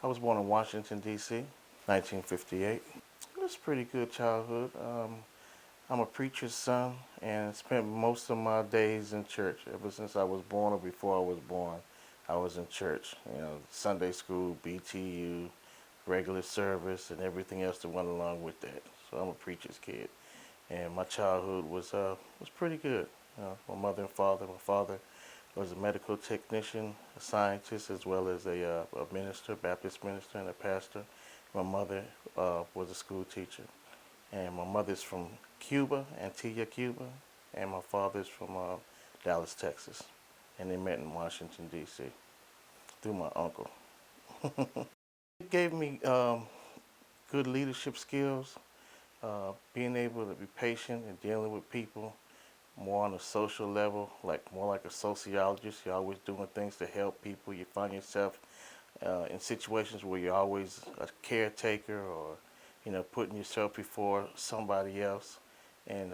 I was born in Washington, D.C., 1958. It was a pretty good childhood. I'm a preacher's son and spent most of my days in church. Ever since I was born or before I was born, I was in church. Sunday school, BTU, regular service, and everything else that went along with that. So I'm a preacher's kid, and my childhood was pretty good. My mother and father. My father was a medical technician, a scientist, as well as a minister, Baptist minister, and a pastor. My mother was a school teacher, and my mother's from Cuba, Antigua, Cuba, and my father's from Dallas, Texas, and they met in Washington, D.C. through my uncle. It gave me good leadership skills, being able to be patient and dealing with people more on a social level, like more like a sociologist. You're always doing things to help people. You find yourself in situations where you're always a caretaker or, putting yourself before somebody else. And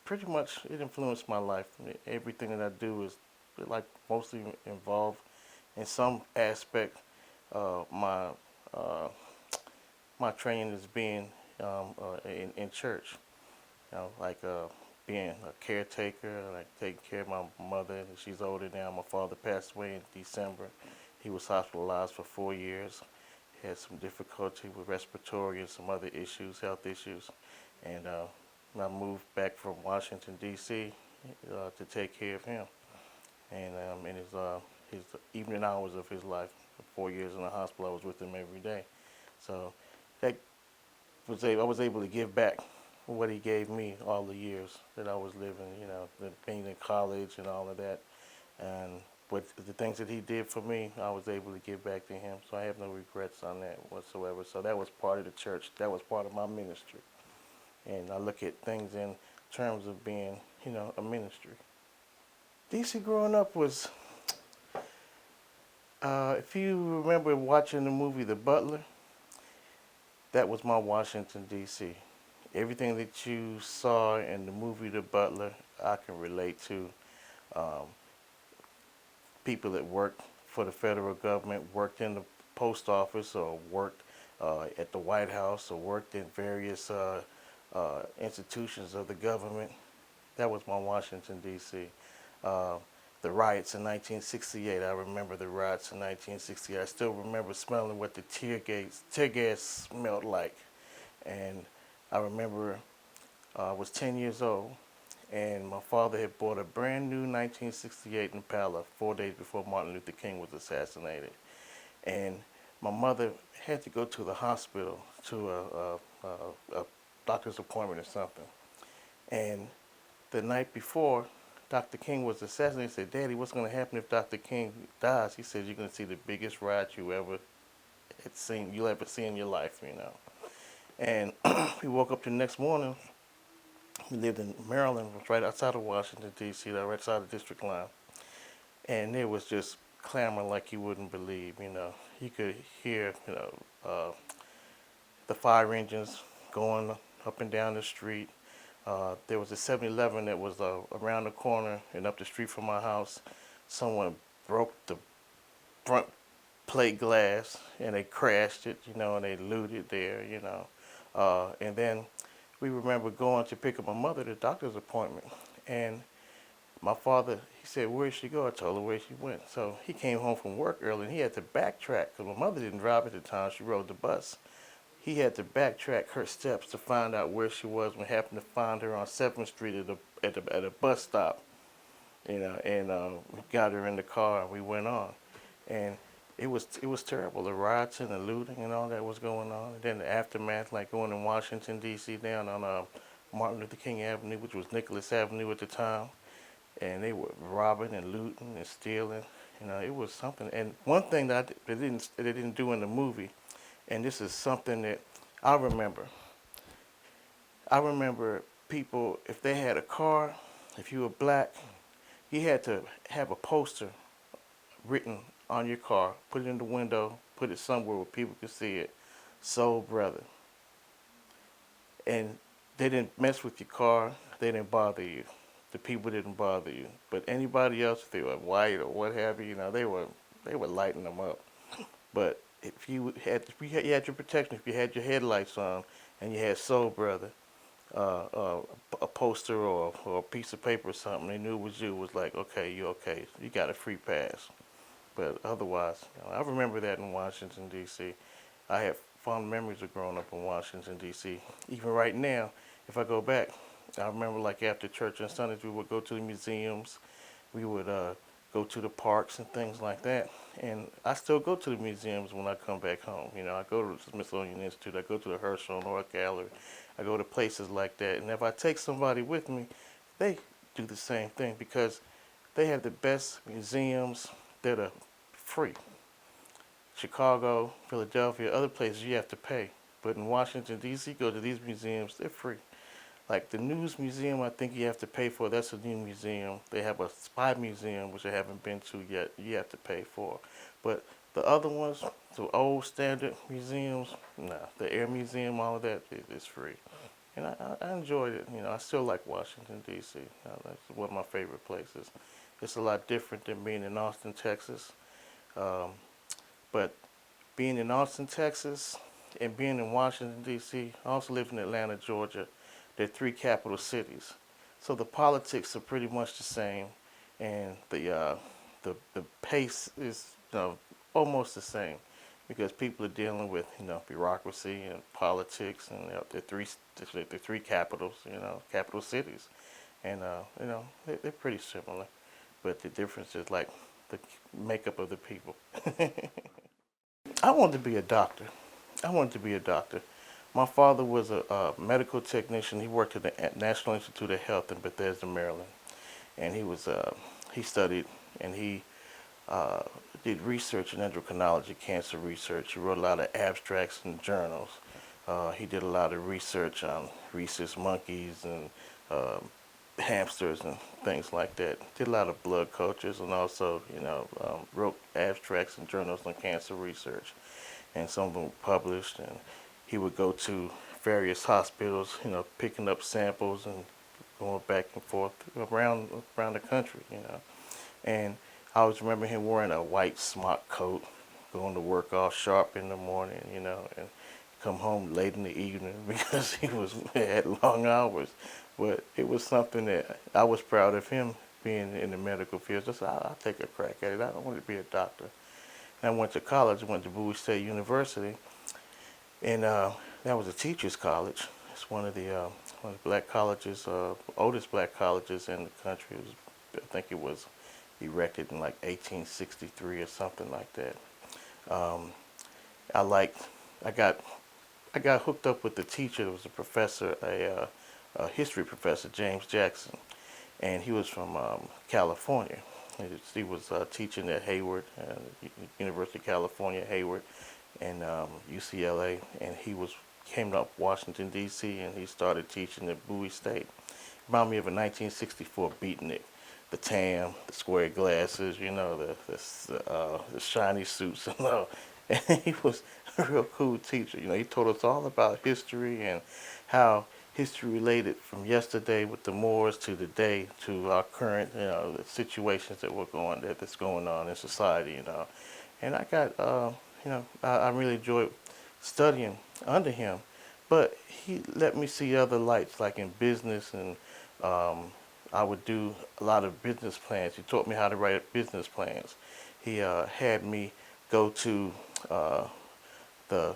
pretty much it influenced my life. Everything that I do is like mostly involved in some aspect my uh, my training is being in church. Like being a caretaker, like taking care of my mother. She's older now. My father passed away in December. He was hospitalized for 4 years. He had some difficulty with respiratory and some other issues, health issues. And I moved back from Washington, D.C. To take care of him. And in his evening hours of his life, for 4 years in the hospital, I was with him every day. So that I was able to give back what he gave me all the years that I was living, being in college and all of that. And what the things that he did for me, I was able to give back to him. So I have no regrets on that whatsoever. So that was part of the church. That was part of my ministry. And I look at things in terms of being, a ministry. DC growing up was, if you remember watching the movie The Butler, that was my Washington, D.C. Everything that you saw in the movie The Butler, I can relate to. Um, People that worked for the federal government, worked in the post office, or worked at the White House, or worked in various institutions of the government. That was my Washington, D.C. Uh, the riots in 1968, I remember the riots in 1968. I still remember smelling what the tear gas smelled like. And I remember I was 10 years old, and my father had bought a brand new 1968 Impala 4 days before Martin Luther King was assassinated. And my mother had to go to the hospital to a doctor's appointment or something. And the night before Dr. King was assassinated, he said, "Daddy, what's going to happen if Dr. King dies?" He said, "You're going to see the biggest riot you'll ever see in your life." And we woke up the next morning. We lived in Maryland, right outside of Washington, D.C., right outside the district line. And it was just clamor like you wouldn't believe. You could hear, the fire engines going up and down the street. There was a 7-Eleven that was around the corner and up the street from my house. Someone broke the front plate glass and they crashed it, and they looted there. And then we remember going to pick up my mother at the doctor's appointment. And my father, he said, "Where'd she go?" I told her where she went. So he came home from work early and he had to backtrack because my mother didn't drive at the time. She rode the bus. He had to backtrack her steps to find out where she was. We happened to find her on 7th Street at a bus stop, and we got her in the car and we went on. And it was terrible. The riots and the looting and all that was going on. And then the aftermath, like going in Washington, D.C., down on Martin Luther King Avenue, which was Nicholas Avenue at the time. And they were robbing and looting and stealing. It was something. And one thing that they didn't do in the movie, and this is something that I remember. I remember people, if they had a car, if you were black, you had to have a poster written on your car, put it in the window, put it somewhere where people could see it. Soul Brother. And they didn't mess with your car, they didn't bother you. The people didn't bother you. But anybody else, if they were white or what have you, they were lighting them up. But you had your protection, if you had your headlights on and you had Soul Brother, a poster or a piece of paper or something, they knew it was you. Was like, okay, you okay? You got a free pass. But otherwise, I remember that in Washington D.C. I have fond memories of growing up in Washington D.C. Even right now, if I go back, I remember like after church on Sundays, we would go to the museums, we would go to the parks and things like that. And I still go to the museums when I come back home. You know, I go to the Smithsonian Institute, I go to the Herschel Art Gallery, I go to places like that. And if I take somebody with me, they do the same thing because they have the best museums that are free. Chicago, Philadelphia, other places you have to pay. But in Washington, D.C., go to these museums, they're free. Like the News Museum, I think you have to pay for. That's a new museum. They have a spy museum, which I haven't been to yet. You have to pay for. But the other ones, the old standard museums, nah. The Air Museum, all of that is free. And I enjoyed it. You know, I still like Washington, D.C. That's one of my favorite places. It's a lot different than being in Austin, Texas. Um, but being in Austin, Texas, and being in Washington, D.C., I also lived in Atlanta, Georgia. They're three capital cities. So the politics are pretty much the same, and the pace is almost the same because people are dealing with bureaucracy and politics, and the three capitals, capital cities, and they're pretty similar, but the difference is like the makeup of the people. I wanted to be a doctor. I wanted to be a doctor. My father was a medical technician. He worked at the National Institute of Health in Bethesda, Maryland, and he studied and he uh, did research in endocrinology, cancer research. He wrote a lot of abstracts and journals. He did a lot of research on rhesus monkeys and uh, hamsters and things like that. Did a lot of blood cultures and also, wrote abstracts and journals on cancer research. And some of them were published. And he would go to various hospitals, picking up samples and going back and forth around the country, And I always remember him wearing a white smock coat, going to work all sharp in the morning, and come home late in the evening because he had long hours. But it was something that I was proud of him being in the medical field. Just I'll take a crack at it. I don't want to be a doctor. And I went to college. I went to Bowie State University, and that was a teachers' college. It's one of the black colleges, oldest black colleges in the country. I think it was erected in like 1863 or something like that. Um, I liked, I got, I got hooked up with the teacher. There was a professor, a history professor, James Jackson, and he was from California. He was teaching at Hayward, University of California, Hayward, and UCLA, and came up Washington D.C. and he started teaching at Bowie State. Reminded me of a 1964 beatnik, the tam, the square glasses, the shiny suits and all. And he was a real cool teacher. He taught us all about history and how history related from yesterday with the Moors to today to our current, the situations that's going on in society. And I got, I really enjoyed studying under him, but he let me see other lights, like in business, and I would do a lot of business plans. He taught me how to write business plans. He had me go to the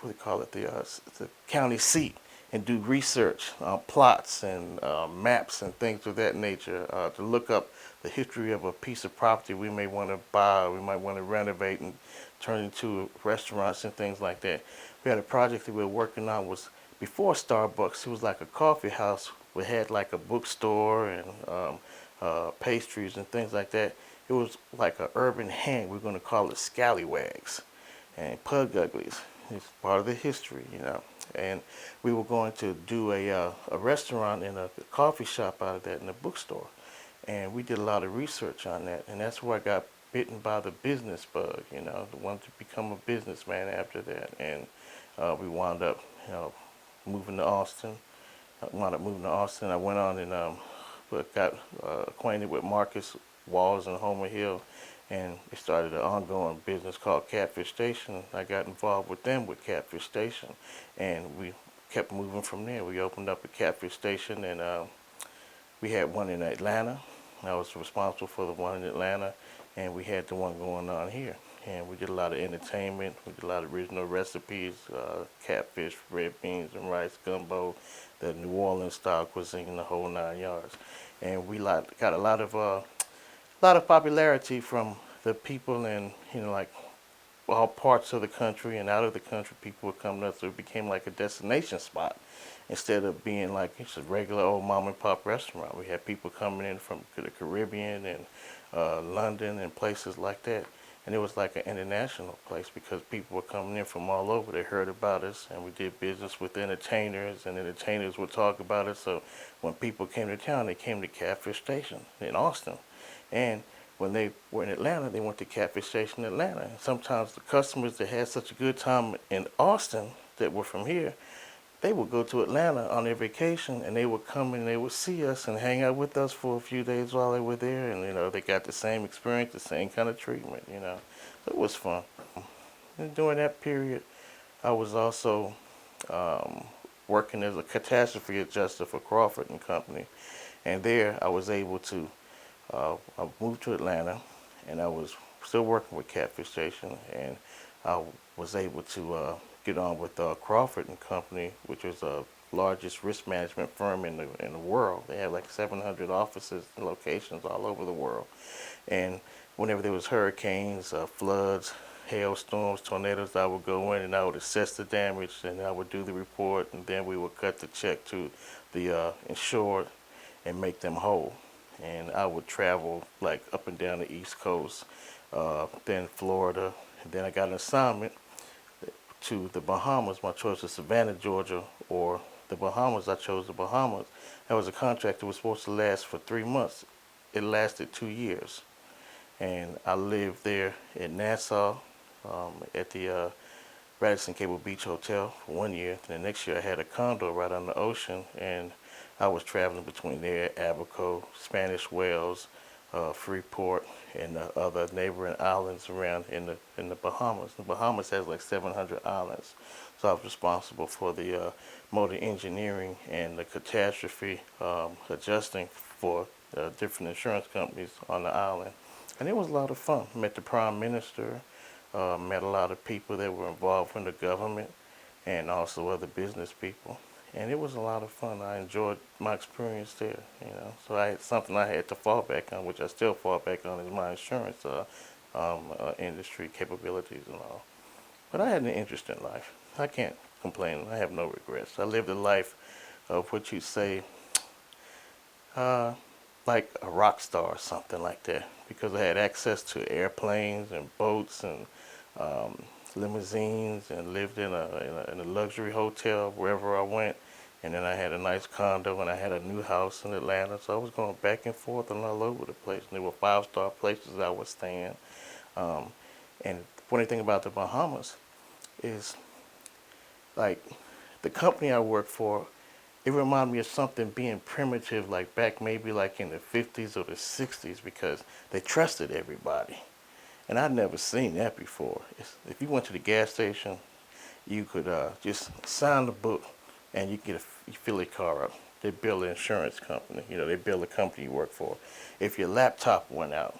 what do you call it, the county seat and do research on plots and maps and things of that nature to look up the history of a piece of property we may want to buy, or we might want to renovate and turn into restaurants and things like that. We had a project that we were working on was before Starbucks. It was like a coffee house. We had like a bookstore and pastries and things like that. It was like an urban hang. We're going to call it scallywags and pug uglies. It's part of the history. And we were going to do a restaurant and a coffee shop out of that in a bookstore. And we did a lot of research on that. And that's where I got bitten by the business bug, wanted to become a businessman after that. And we wound up, moving to Austin. I wound up moving to Austin. I went on and got acquainted with Marcus Walls and Homer Hill. and they started an ongoing business called Catfish Station. I got involved with them with Catfish Station, and we kept moving from there. We opened up a Catfish Station, and we had one in Atlanta. I was responsible for the one in Atlanta, and we had the one going on here. And we did a lot of entertainment. We did a lot of original recipes, catfish, red beans and rice, gumbo, the New Orleans style cuisine, the whole 9 yards. And we got a lot of popularity from the people, and like all parts of the country and out of the country. People would come to us, so it became like a destination spot instead of being like just a regular old mom and pop restaurant. We had people coming in from the Caribbean and London and places like that. And it was like an international place because people were coming in from all over. They heard about us, and we did business with entertainers, and entertainers would talk about us. So when people came to town, they came to Catfish Station in Austin. And when they were in Atlanta, they went to Catfish Station in Atlanta. And sometimes the customers that had such a good time in Austin that were from here, they would go to Atlanta on their vacation, and they would come and they would see us and hang out with us for a few days while they were there. And they got the same experience, the same kind of treatment. So it was fun. And during that period, I was also working as a catastrophe adjuster for Crawford and Company. And there I was able to, I moved to Atlanta, and I was still working with Catfish Station, and I was able to get on with Crawford and Company, which was the largest risk management firm in the world. They have like 700 offices and locations all over the world. And whenever there was hurricanes, floods, hailstorms, tornadoes, I would go in and I would assess the damage, and I would do the report, and then we would cut the check to the insured and make them whole. And I would travel like up and down the East Coast, then Florida, and then I got an assignment to the Bahamas. My choice was Savannah, Georgia, or the Bahamas. I chose the Bahamas. That was a contract that was supposed to last for 3 months. It lasted 2 years, and I lived there in Nassau, at the Radisson Cable Beach Hotel for 1 year. And the next year I had a condo right on the ocean, and I was traveling between there, Abaco, Spanish Wells, Freeport, and the other neighboring islands around in the Bahamas. The Bahamas has like 700 islands, so I was responsible for the motor engineering and the catastrophe adjusting for different insurance companies on the island, and it was a lot of fun. Met the Prime Minister, met a lot of people that were involved in the government, and also other business people. And it was a lot of fun. I enjoyed my experience there. So I had something I had to fall back on, which I still fall back on, is my insurance industry capabilities and all. But I had an interesting life. I can't complain. I have no regrets. I lived a life of what you say, uh, like a rock star or something like that, because I had access to airplanes and boats and um, limousines, and lived in a luxury hotel wherever I went. And then I had a nice condo, and I had a new house in Atlanta. So I was going back and forth and all over the place. And there were 5-star places I was staying. Um, and the funny thing about the Bahamas is, like, the company I worked for, it reminded me of something being primitive, like back maybe like in the 50s or the 60s, because they trusted everybody. And I'd never seen that before. If you went to the gas station, you could just sign the book, and you get you fill your car up. They bill the insurance company. They bill the company you work for. If your laptop went out,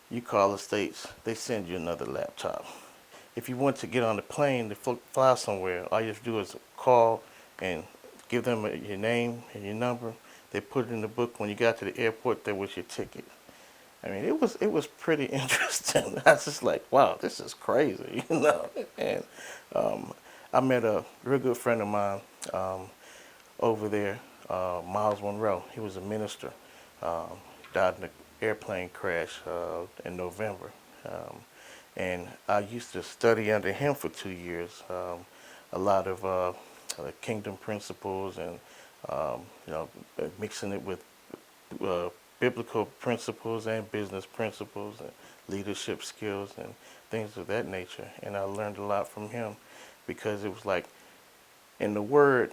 you call the States. They send you another laptop. If you want to get on the plane to fly somewhere, all you have to do is call and give them your name and your number. They put it in the book. When you got to the airport, there was your ticket. I mean, it was pretty interesting. I was just like, wow, this is crazy. And um, I met a real good friend of mine over there, Miles Monroe. He was a minister. Um, Died in an airplane crash in November. And I used to study under him for 2 years. A lot of kingdom principles, and mixing it with uh, biblical principles and business principles and leadership skills and things of that nature. And I learned a lot from him, because it was like, in the Word,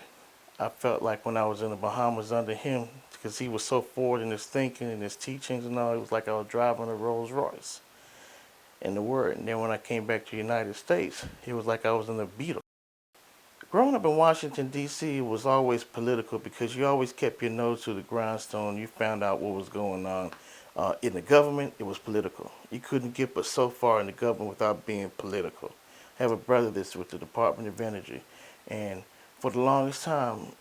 I felt like when I was in the Bahamas under him, because he was so forward in his thinking and his teachings and all, it was like I was driving a Rolls Royce. and the word. And then when I came back to the United States, it was like I was in the Beatles. Growing up in Washington, D.C. was always political because you always kept your nose to the grindstone. You found out what was going on. In the government, it was political. You couldn't get but so far in the government without being political. I have a brother that's with the Department of Energy, and for the longest time,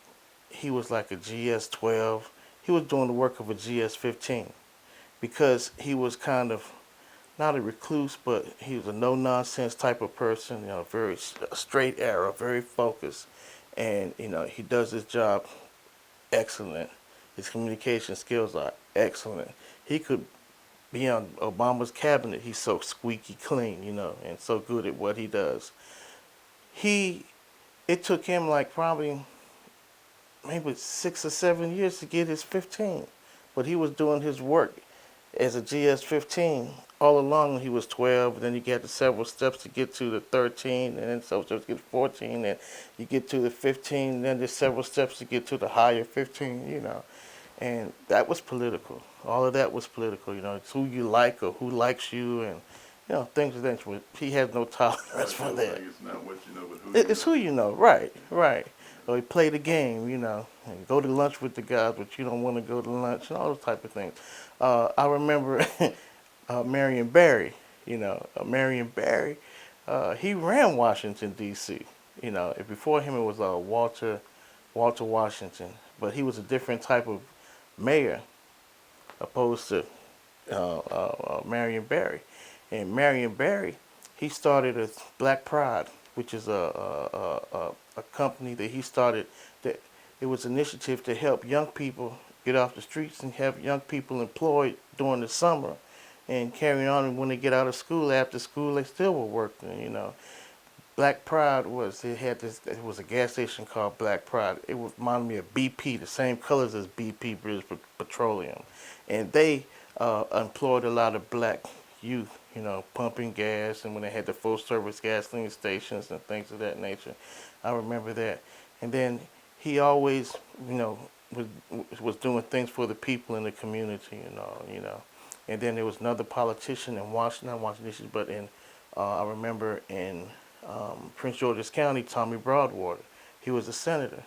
he was like a GS-12. He was doing the work of a GS-15 because he was kind of not a recluse, but he was a no-nonsense type of person, very straight arrow, very focused. And, he does his job excellent. His communication skills are excellent. He could be on Obama's cabinet. He's so squeaky clean, and so good at what he does. He, it took him like probably maybe 6 or 7 years to get his 15, but he was doing his work as a GS-15 all along. He was 12, then you get the several steps to get to the 13, and then several steps to get 14, and you get to the 15, and then there's several steps to get to the higher 15. And that was political. All of that was political. It's who you like or who likes you, and things of that nature. He has no tolerance for that. Like it's not what you know, but who you It's know. who you know, right, right. Or you play the game, and go to lunch with the guys, but you don't want to go to lunch, and all those type of things. I remember Marion Barry, Marion Barry, he ran Washington, D.C. Before him it was Walter Washington, but he was a different type of mayor opposed to Marion Barry. And Marion Barry, he started a Black Pride, which is a company that he started. That it was an initiative to help young people get off the streets and have young people employed during the summer, and carry on. And when they get out of school, after school, they still were working. Black Pride was, it was a gas station called Black Pride. It reminded me of BP, the same colors as BP, British Petroleum. And they employed a lot of black youth, pumping gas, and when they had the full service gasoline stations and things of that nature. I remember that. And then he always, was, was doing things for the people in the community and all. And then there was another politician in Washington, not Washington, D.C., but I remember in Prince George's County, Tommy Broadwater. He was a senator,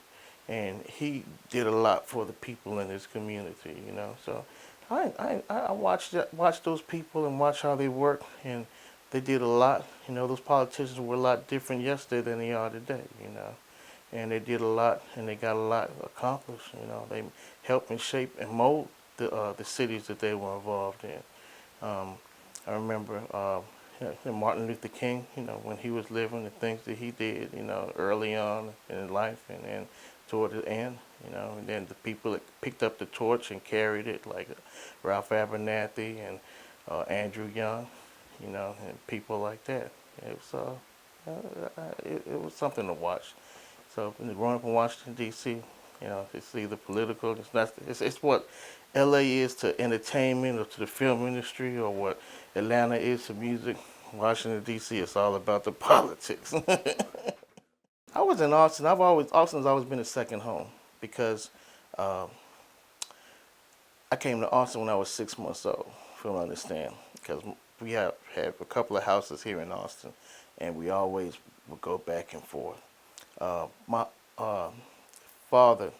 and he did a lot for the people in his community. So I watched those people and watched how they work, and they did a lot. Those politicians were a lot different yesterday than they are today. And they did a lot, and they got a lot accomplished. They helped and shape and mold the cities that they were involved in. I remember Martin Luther King, when he was living, the things that he did, early on in his life, and then toward the end, and then the people that picked up the torch and carried it, like Ralph Abernathy and Andrew Young, and people like that. It was something to watch. So growing up in Washington, D.C., it's either political, it's what L.A. is to entertainment or to the film industry, or what Atlanta is to music. Washington, D.C., it's all about the politics. I was in Austin. Austin's always been a second home because uh, I came to Austin when I was 6 months old, if you don't understand, because we have a couple of houses here in Austin, and we always would go back and forth. My father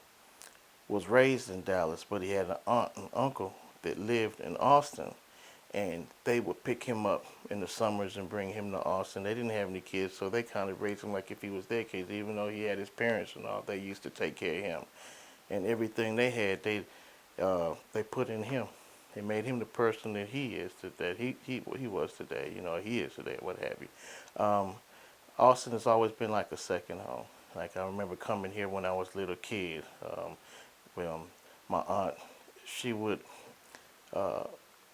was raised in Dallas, but he had an aunt and uncle that lived in Austin, and they would pick him up in the summers and bring him to Austin. They didn't have any kids, so they kind of raised him like if he was their kids, even though he had his parents and all. They used to take care of him, and everything they had, they put in him. They made him the person that he is, that he was today. He is today, what have you. Austin has always been like a second home. Like I remember coming here when I was a little kid. Well, my aunt, she would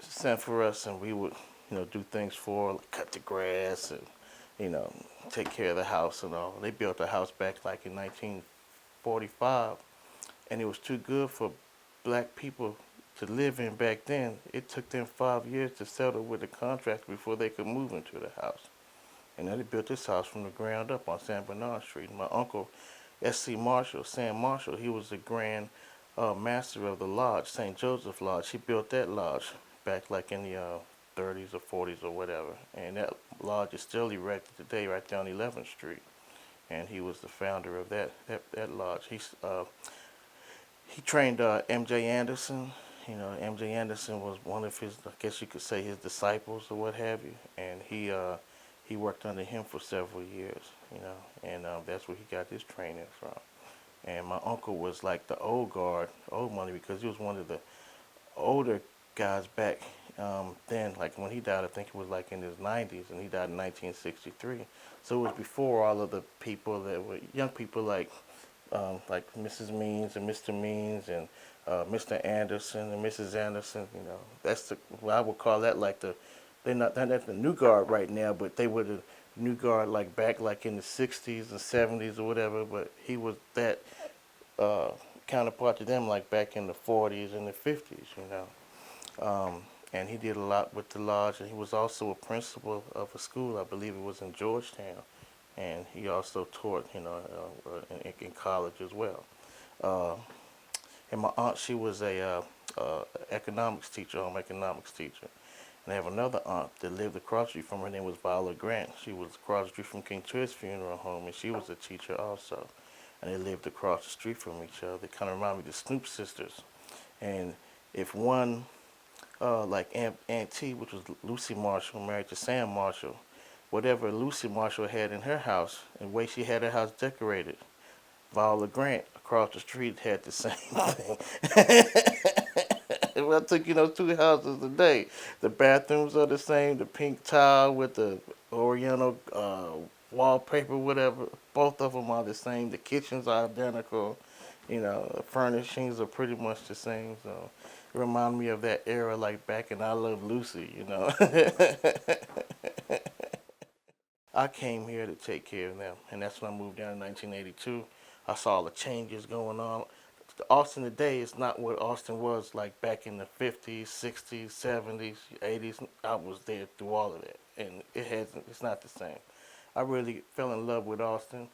send for us, and we would, do things for her, like cut the grass and, take care of the house and all. They built the house back like in 1945, and it was too good for black people to live in back then. It took them 5 years to settle with the contractor before they could move into the house. And then they built this house from the ground up on San Bernard Street. My uncle, S.C. Marshall, Sam Marshall, he was the grand master of the lodge, St. Joseph Lodge. He built that lodge back like in the 30s or 40s or whatever. And that lodge is still erected today right there on 11th Street. And he was the founder of that lodge. He trained M.J. Anderson. You know, M.J. Anderson was one of his, I guess you could say, his disciples or what have you. And he worked under him for several years. You know, and that's where he got his training from. And my uncle was like the old guard, old money, because he was one of the older guys back then. Like when he died, I think it was like in his 90s, and he died in 1963. So it was before all of the people that were young people like Mrs. Means and Mr. Means and Mr. Anderson and Mrs. Anderson. You know, that's I would call that like they're not the new guard right now, but they were the new guard like back like in the 60s and 70s or whatever. But he was that uh, counterpart to them like back in the 40s and the 50s. You know. And he did a lot with the lodge, and he was also a principal of a school, I believe it was in Georgetown, and he also taught, you know, in college as well. Uh, and my aunt, she was a economics teacher, home economics teacher. And I have another aunt that lived across the street from her. Her name was Viola Grant. She was across the street from King Twit's funeral home, and she was a teacher also. And they lived across the street from each other. They kind of remind me of the Snoop sisters. And if one like Aunt T, which was Lucy Marshall, married to Sam Marshall. Whatever Lucy Marshall had in her house, and the way she had her house decorated, Viola Grant across the street had the same thing. If I took you those two houses today, the bathrooms are the same, the pink tile with the Oriental wallpaper, whatever. Both of them are the same. The kitchens are identical. You know, the furnishings are pretty much the same. So it reminded me of that era, like back in I Love Lucy. You know. I came here to take care of them, and that's when I moved down in 1982. I saw all the changes going on. Austin today is not what Austin was like back in the 50s, 60s, 70s, 80s. I was there through all of that, and it's not the same. I really fell in love with Austin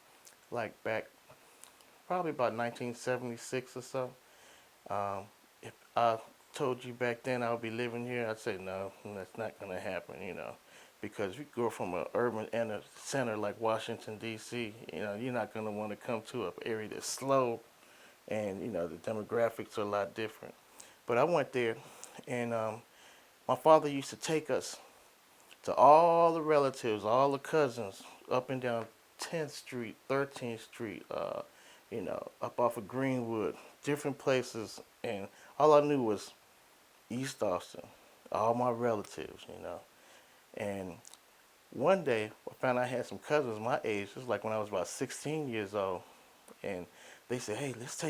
like back probably about 1976 or so. If I told you back then I would be living here, I'd say no, that's not going to happen, you know, because you go from an urban center like Washington D.C., you know, you're not going to want to come to an area that's slow, and you know the demographics are a lot different. But I went there, and my father used to take us to all the relatives, all the cousins, up and down 10th Street, 13th Street, you know, up off of Greenwood, different places, and all I knew was East Austin, all my relatives, you know. And one day, I found I had some cousins my age. This was like when I was about 16 years old, and they said, "Hey, let's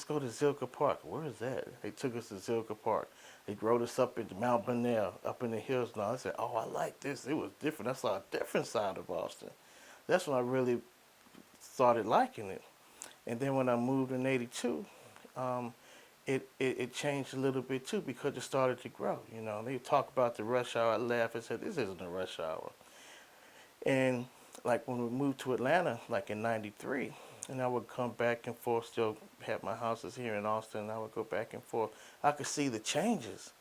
go to Zilker Park." Where is that? They took us to Zilker Park. They rode us up into Mount Bonnell, up in the hills. And I said, "Oh, I like this. It was different. I saw a different side of Austin." That's when I really started liking it. And then when I moved in '82, um, it changed a little bit too because it started to grow. You know, they talk about the rush hour. I laugh and said, "This isn't a rush hour." And like when we moved to Atlanta, like in '93, and I would come back and forth, still have my houses here in Austin, and I would go back and forth. I could see the changes.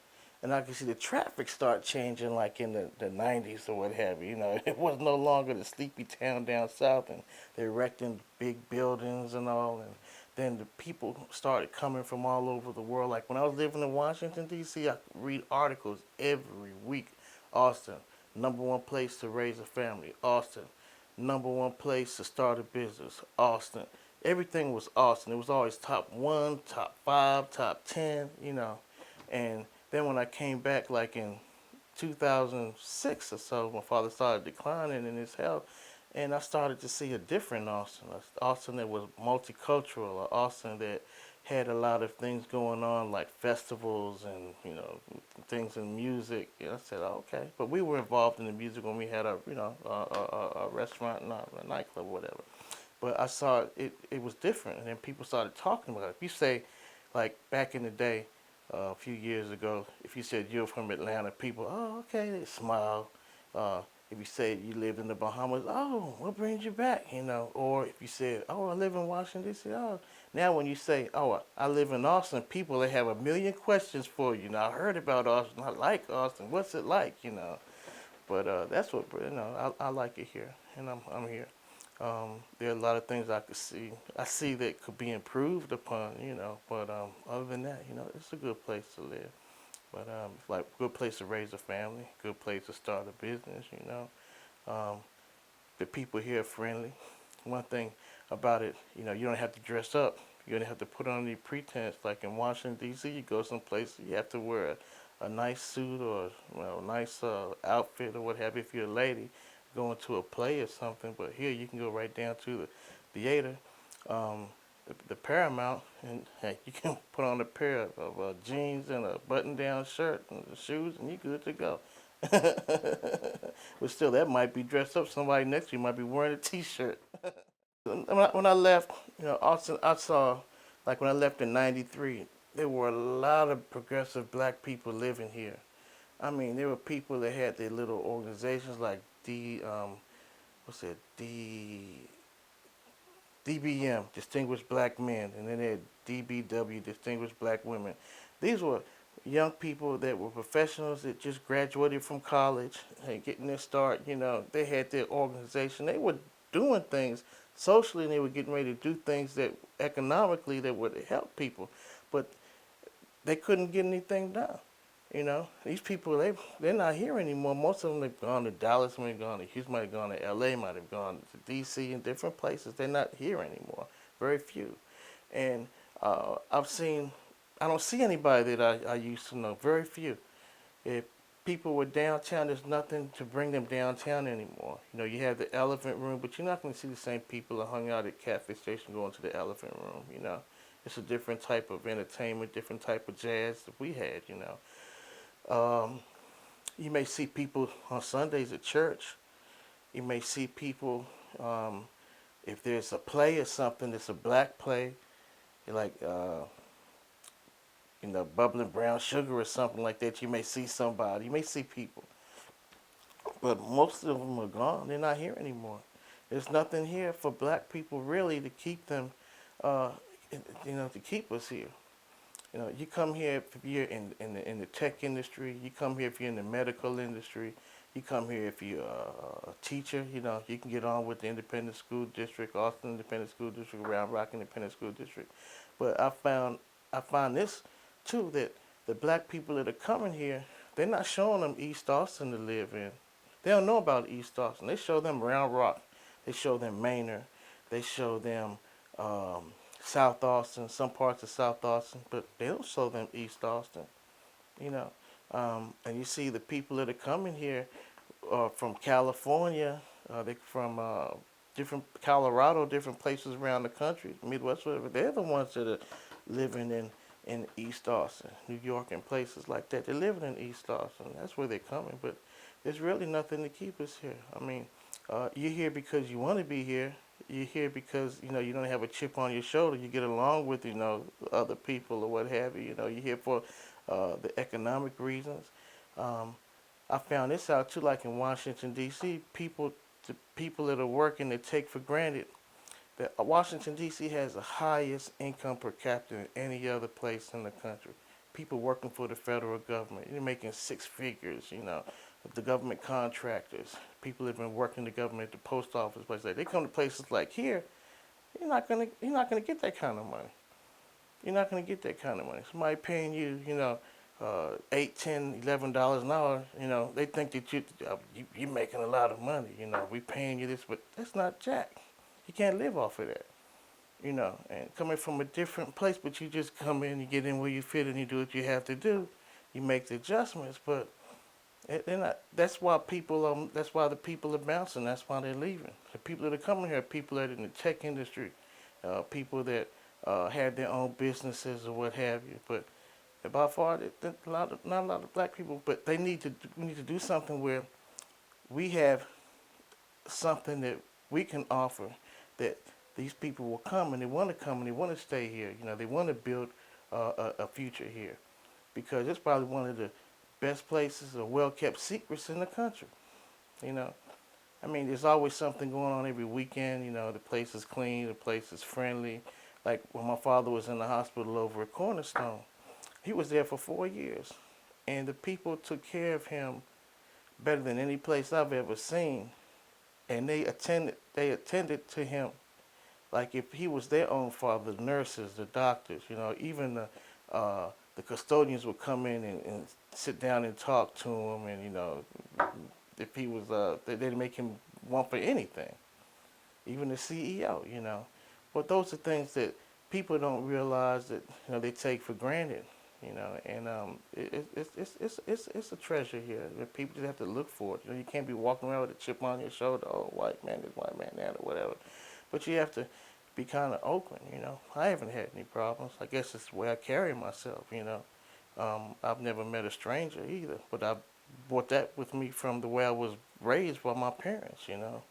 And I could see the traffic start changing like in the 90s or what have you. You know, it was no longer the sleepy town down south, and they're erecting big buildings and all. And then the people started coming from all over the world. Like when I was living in Washington, D.C., I could read articles every week. Austin, number one place to raise a family. Austin, number one place to start a business. Austin. Everything was Austin. It was always top one, top five, top 10, you know. And then when I came back, like in 2006 or so, my father started declining in his health, and I started to see a different Austin, Austin that was multicultural, an Austin that had a lot of things going on, like festivals and things in music. And I said, oh, okay, but we were involved in the music when we had a restaurant and a nightclub, or whatever. But I saw it was different, and then people started talking about it. If you say, like back in the day, a few years ago, if you said you're from Atlanta, people, oh, okay, they smile. If you say you lived in the Bahamas, oh, what brings you back? Or if you said, oh, I live in Washington D.C. Oh, now when you say, oh, I live in Austin, people they have a million questions for you. Now I heard about Austin. I like Austin. What's it like? But that's what I like it here, and I'm here. There are a lot of things I could see. I see that could be improved upon. But other than that, it's a good place to live. But it's like a good place to raise a family, good place to start a business. Um, the people here are friendly. One thing about it, you don't have to dress up. You don't have to put on any pretense. Like in Washington D.C., you go someplace, you have to wear a nice suit or a nice outfit or what have you. If you're a lady, going to a play or something. But here, you can go right down to the theater, um, the Paramount, and hey, you can put on a pair of jeans and a button-down shirt and shoes, and you're good to go. But still, that might be dressed up. Somebody next to you might be wearing a T-shirt. When I left, Austin, I saw, like when I left in '93, there were a lot of progressive black people living here. I mean, there were people that had their little organizations like what's it, DBM, Distinguished Black Men, and then they had DBW, Distinguished Black Women. These were young people that were professionals that just graduated from college and getting their start. They had their organization. They were doing things socially, and they were getting ready to do things that economically that would help people, but they couldn't get anything done. These people they're not here anymore. Most of them have gone to Dallas, might have gone to Houston, might have gone to LA, might have gone to DC and different places. They're not here anymore. Very few. And I don't see anybody that I used to know. Very few. If people were downtown, there's nothing to bring them downtown anymore. You have the Elephant Room, but you're not going to see the same people that hung out at Cafe Station going to the Elephant Room. It's a different type of entertainment, different type of jazz that we had. Um, you may see people on Sundays at church. You may see people if there's a play or something that's a black play, like bubbling brown sugar or something like that. You may see somebody. You may see people, but most of them are gone. They're not here anymore. There's nothing here for black people really to keep them, uh, to keep us here. You come here if you're in the tech industry. You come here if you're in the medical industry. You come here if you're a teacher. You can get on with the Independent School District, Austin Independent School District, Round Rock Independent School District. But I find this too, that the black people that are coming here, they're not showing them East Austin to live in. They don't know about East Austin. They show them Round Rock. They show them Manor. They show them South Austin, some parts of South Austin, but they don't show them East Austin, you know. And you see the people that are coming here from California, they from different Colorado, different places around the country, Midwest, whatever. They're the ones that are living in East Austin, New York, and places like that. They're living in East Austin. That's where they're coming, but there's really nothing to keep us here. I mean, you're here because you want to be here. You're here because you don't have a chip on your shoulder. You get along with other people or what have you. You're here for the economic reasons. Um, I found this out too, like in Washington D.C. The people that are working, they take for granted that Washington D.C. has the highest income per capita than any other place in the country. People working for the federal government, you're making six figures. The government contractors, people that have been working the government, the post office, places like that. They come to places like here, you're not gonna get that kind of money. You're not gonna get that kind of money. Somebody paying you, $8, $10, $11 an hour. They think that you're making a lot of money. We paying you this, but that's not jack. You can't live off of that. And coming from a different place, but you just come in, you get in where you fit, and you do what you have to do. You make the adjustments, but they're not. That's why people. That's why the people are bouncing. That's why they're leaving. The people that are coming here are people that are in the tech industry, people that have their own businesses or what have you. But by far, not a lot of black people. But we need to do something where we have something that we can offer that these people will come and they want to come and they want to stay here. They want to build a future here because it's probably one of the best places or well kept secrets in the country. You know, I mean, there's always something going on every weekend. You know, the place is clean, the place is friendly. Like when my father was in the hospital over at Cornerstone, he was there for 4 years, and the people took care of him better than any place I've ever seen. And they attended to him like if he was their own father. The nurses, the doctors, you know, even the custodians would come in and sit down and talk to him, and you know, if he was they'd make him want for anything, even the CEO, you know. But those are things that people don't realize that you know they take for granted, you know. And it's a treasure here. People just have to look for it. You know, you can't be walking around with a chip on your shoulder. Oh, white man this, white man that, or whatever. But you have to be kind of open, you know. I haven't had any problems. I guess it's the way I carry myself, you know. I've never met a stranger either, but I brought that with me from the way I was raised by my parents, you know.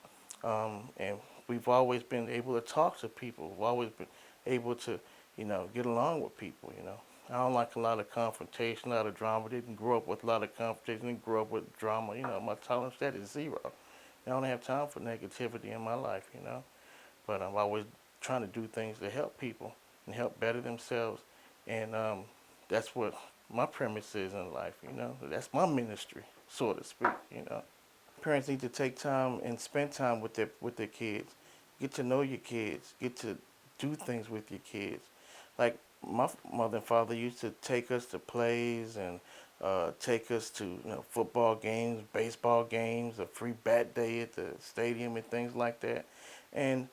And we've always been able to talk to people. We've always been able to, you know, get along with people, you know. I don't like a lot of confrontation, a lot of drama. Didn't grow up with a lot of confrontation. Didn't grow up with drama. You know, my tolerance that is zero. I don't have time for negativity in my life, you know. But I'm always trying to do things to help people and help better themselves. And that's what my premise is in life, you know. That's my ministry, so to speak, you know. Parents need to take time and spend time with their kids. Get to know your kids. Get to do things with your kids. Like my mother and father used to take us to plays and take us to you know football games, baseball games, a free bat day at the stadium and things like that, and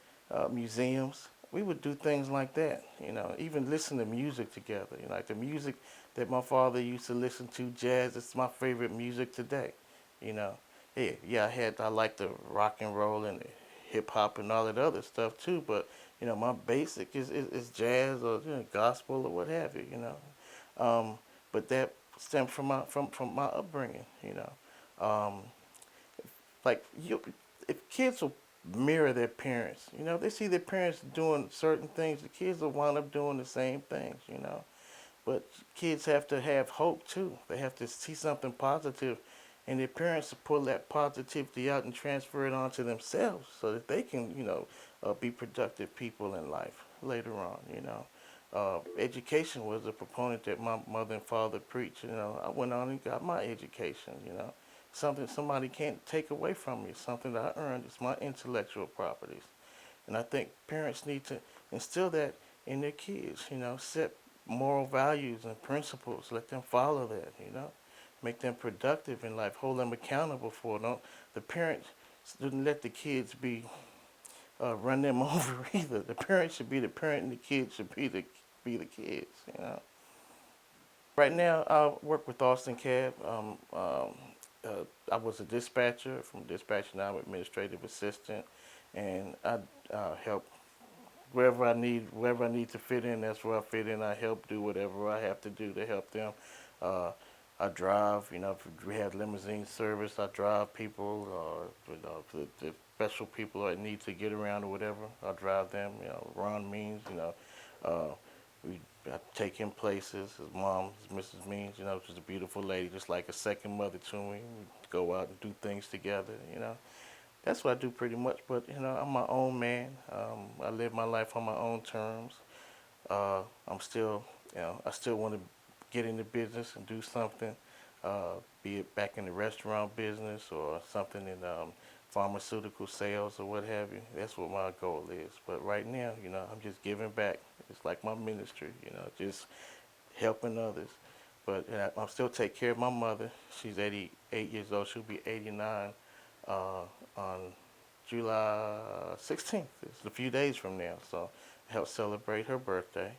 museums. We would do things like that, you know. Even listen to music together. You know, like the music that my father used to listen to, jazz. It's my favorite music today, you know. I like the rock and roll and the hip hop and all that other stuff too. But you know, my basic is jazz or you know, gospel or what have you. You know, but that stemmed from from my upbringing. You know, like you, if kids will mirror their parents, you know, they see their parents doing certain things, the kids will wind up doing the same things. You know, but kids have to have hope too. They have to see something positive, and their parents pull that positivity out and transfer it onto themselves, so that they can, you know, be productive people in life later on. You know, education was a proponent that my mother and father preached. You know, I went on and got my education. You know, something somebody can't take away from me. Something that I earned. It's my intellectual properties. And I think parents need to instill that in their kids, you know, set moral values and principles, let them follow that, you know, make them productive in life, hold them accountable for it. Don't, the parents shouldn't let the kids run them over either. The parents should be the parent and the kids should be the kids, you know. Right now, I work with Austin Cab. I was a dispatcher. From dispatcher now, I'm administrative assistant, and I help wherever I need to fit in, that's where I fit in. I help do whatever I have to do to help them. Uh, I drive, you know, if we have limousine service, I drive people, you know, the special people that need to get around or whatever, I drive them, you know, Ron Means, you know, uh, I take him places. His mom, Mrs. Means, you know, she's a beautiful lady, just like a second mother to me. We go out and do things together, you know. That's what I do pretty much. But you know, I'm my own man. I live my life on my own terms. I'm still, you know, I still want to get into business and do something, be it back in the restaurant business or something in pharmaceutical sales or what have you. That's what my goal is. But right now, you know, I'm just giving back. It's like my ministry, you know, just helping others. But you know, I still take care of my mother. She's 88 years old. She'll be 89 on July 16th. It's a few days from now. So I help celebrate her birthday,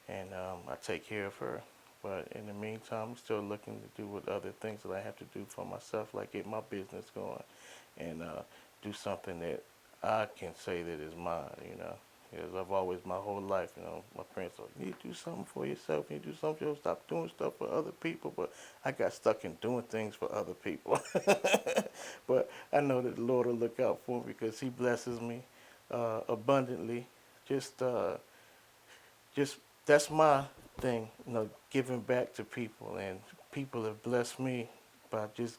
and I take care of her. But in the meantime, I'm still looking to do what other things that I have to do for myself, like get my business going and do something that I can say that is mine, you know. Because I've always, my whole life, you know, my parents are like, you need to do something for yourself. You need to do something. You'll stop doing stuff for other people. But I got stuck in doing things for other people. But I know that the Lord will look out for me because He blesses me abundantly. Just, uh, just that's my thing, you know, giving back to people, and people have blessed me by just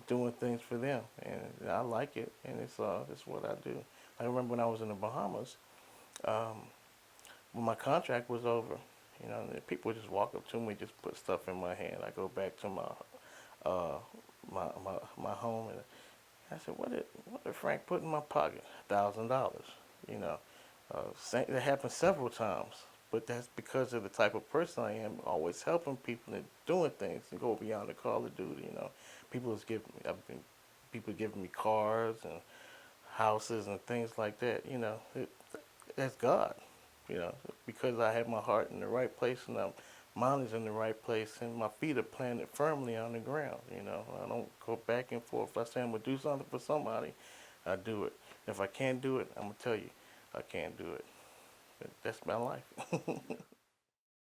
doing things for them, and I like it, and it's what I do. I remember when I was in the Bahamas, um, when my contract was over, people would just walk up to me, just put stuff in my hand. I go back to uh, my home, and I said, what did Frank put in my pocket? $1,000. You know, it happened several times, but that's because of the type of person I am, always helping people and doing things and go beyond the call of duty. People giving me cars and houses and things like that. That's God. Because I have my heart in the right place and my mind is in the right place and my feet are planted firmly on the ground. I don't go back and forth. If I say I'm gonna do something for somebody, I do it. If I can't do it, I'm gonna tell you I can't do it. That's my life.